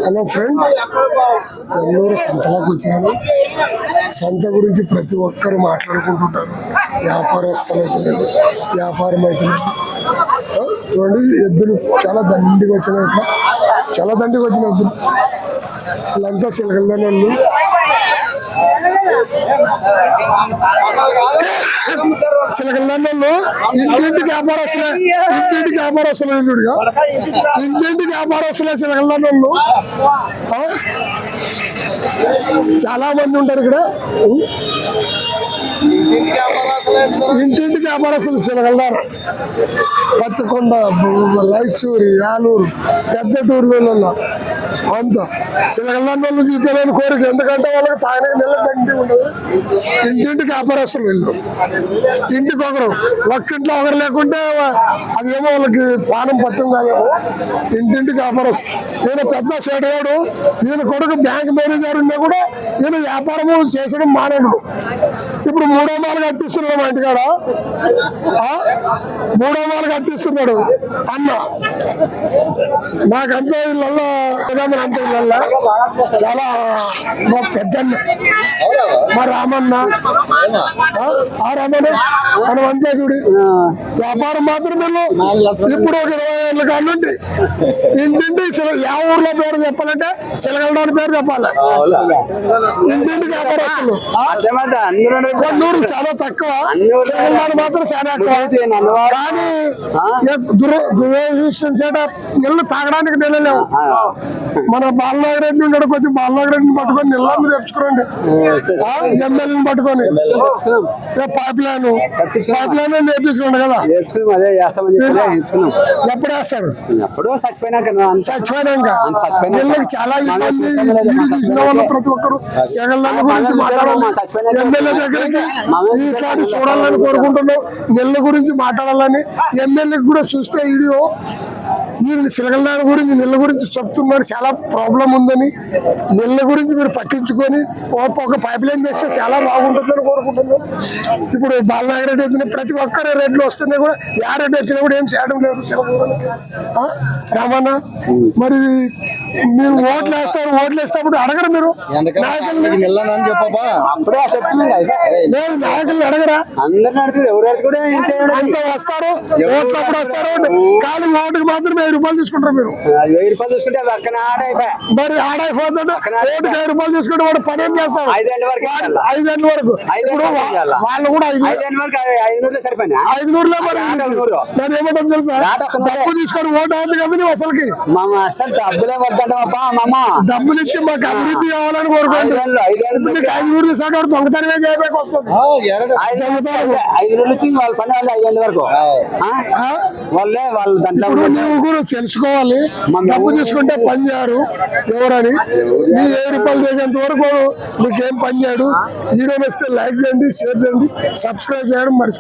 Hello friend, Nellore సంతలోకి వచ్చాను. సంత గురించి ప్రతి ఒక్కరు మాట్లాడుకుంటుంటారు. వ్యాపారస్తులైతేనేది, వ్యాపారం అయితేనేది. చూడండి, ఎద్దులు చాలా దండిగా వచ్చినాయి. ఇట్లా చాలా దండిగా వచ్చిన ఎద్దులు వాళ్ళంతా సిలకల్లోనూ సిలకల్లోనూ ఇంటింటికి వ్యాపారస్తులే, ఇంటింటికి వ్యాపారస్తులే, ఇంటింటికి వ్యాపారస్తులే సిలకల్లోనూ. చాలా మంది ఉంటారు ఇక్కడ. ఇంటింటికి వ్యాపారస్తులు సిలగల్లారు. పత్తికొండ, రాయచూరి, యాలూరు, పెద్ద టూర్లలో అంతా చిలగల్లాన్ని చూపించాలని కోరిక. ఎందుకంటే వాళ్ళకి తానే నెల దండి ఉండదు. ఇంటింటికి వ్యాపారస్తులు వీళ్ళు. ఇంటికి ఒకరు, ఒక్కింట్లో ఒకరు లేకుంటే అదేమో వాళ్ళకి పానం పత్తం కాదేమో. ఇంటింటికి వ్యాపారస్తులు. ఈయన పెద్ద సేటగాడు, ఈయన కొడుకు బ్యాంక్ మేనేజర్ ఉన్నా కూడా ఈయన వ్యాపారము చేసడం మానేడు. ఇప్పుడు 3వ మాలు కట్టిస్తున్నాడు మా ఇంటికాడ. 3వ మాలు కట్టిస్తున్నాడు అన్న. నాకంతా ఇళ్ళల్లో అంత ఇళ్ళల్లో చాలా మా పెద్దన్న, మా రామన్న, ఆ రామన్న మనం అంతే చూడు. వ్యాపారం మాత్రం వీళ్ళు ఇప్పుడు ఒక 20 ఏళ్ళ కానుండి ఇంటింటి యా ఊర్లో పేరు చెప్పాలంటే చిలకలడాని పేరు చెప్పాలి. ఇంటింటికి వ్యాపారస్తులు. కొన్నూరు చాలా తక్కువ, మాత్రం చాలా ఎక్కువ. కానీ దురదృష్టం చేత నీళ్ళు తాగడానికి నిలలేవు. మన బాలనాగరెడ్డి ఉన్నాడు, కొంచెం బాలనాగరెడ్డిని పట్టుకొని నీళ్ళని తెచ్చుకోండి. ఎమ్మెల్యేని పట్టుకొని పైప్ లైన్ నేర్పించుకోండి కదా. ఎప్పుడు వేస్తాడు? చచ్చిపోయినాక నీళ్ళకి చాలా ఇబ్బంది. చూసిన వాళ్ళు ప్రతి ఒక్కరు చెగళ్ళ గురించి మాట్లాడాలి. ఎమ్మెల్యే దగ్గరికి ఈసారి చూడాలని కోరుకుంటున్నాం. నీళ్ళ గురించి మాట్లాడాలని. ఎమ్మెల్యేకి కూడా చూస్తే వీడియో మీరు సిలగల్లాల గురించి, నీళ్ళ గురించి చెప్తున్నారు. చాలా ప్రాబ్లం ఉందని, నీళ్ళ గురించి మీరు పట్టించుకొని ఒక పైప్ లైన్ చేస్తే చాలా బాగుంటుందని కోరుకుంటున్నాను. ఇప్పుడు బాలనాగరెడ్డి వచ్చిన ప్రతి ఒక్కరు రెడ్లు వస్తున్నాయి కూడా, యా రెడ్డి వచ్చినా కూడా ఏం చేయడం లేదు. రామన్న, మరి మీరు ఓట్లు వేస్తారు, ఓట్లు వేసినప్పుడు అడగరు మీరు నాయకుల్ని? లేదు, నాయకుల్ని అడగరా? అంత వస్తారు, ఓట్లప్పుడు వస్తారు, కానీ ఓటుకు మాత్రం 1000 రూపాయలు తీసుకుంటారు మీరు. 1000 రూపాయలు తీసుకుంటే మరి ఆడైపోతాడు. ఓటుకు 1000 రూపాయలు తీసుకుంటే వాడు పని ఏం చేస్తాడు? 5 ఏళ్ళ వరకు, 5 ఏళ్ళ వరకు వాళ్ళు కూడా 5 ఏళ్ళ వరకు 500 సరిపోయినా. 500లో మరి నేను ఏమంటాను తెలుసా? డబ్బు తీసుకొని ఓటు అవుతుంది కదా నువ్వు అసలుకి. అసలు డబ్బులే వద్దంటావా మామ? డబ్బులు ఇచ్చి మాకు అభివృద్ధి కావాలని కోరుకోండి. 500 తీసుకుంటాడు, దొంగతనమే చేయడానికి వస్తుంది. 500 ఇచ్చి వాళ్ళ పని వాళ్ళు 5 ఏళ్ళ వరకు వాళ్ళు దాంట్లో నువ్వు కూడా తెలుసుకోవాలి. డబ్బు తీసుకుంటే పని చేయరు ఎవరని. నీ 1000 రూపాయలు చేసేంత వరకు నీకేం పని చేయడు. వీడియో నచ్చితే లైక్ చేయండి, షేర్ చేయండి, సబ్స్క్రైబ్ చేయడం మరి.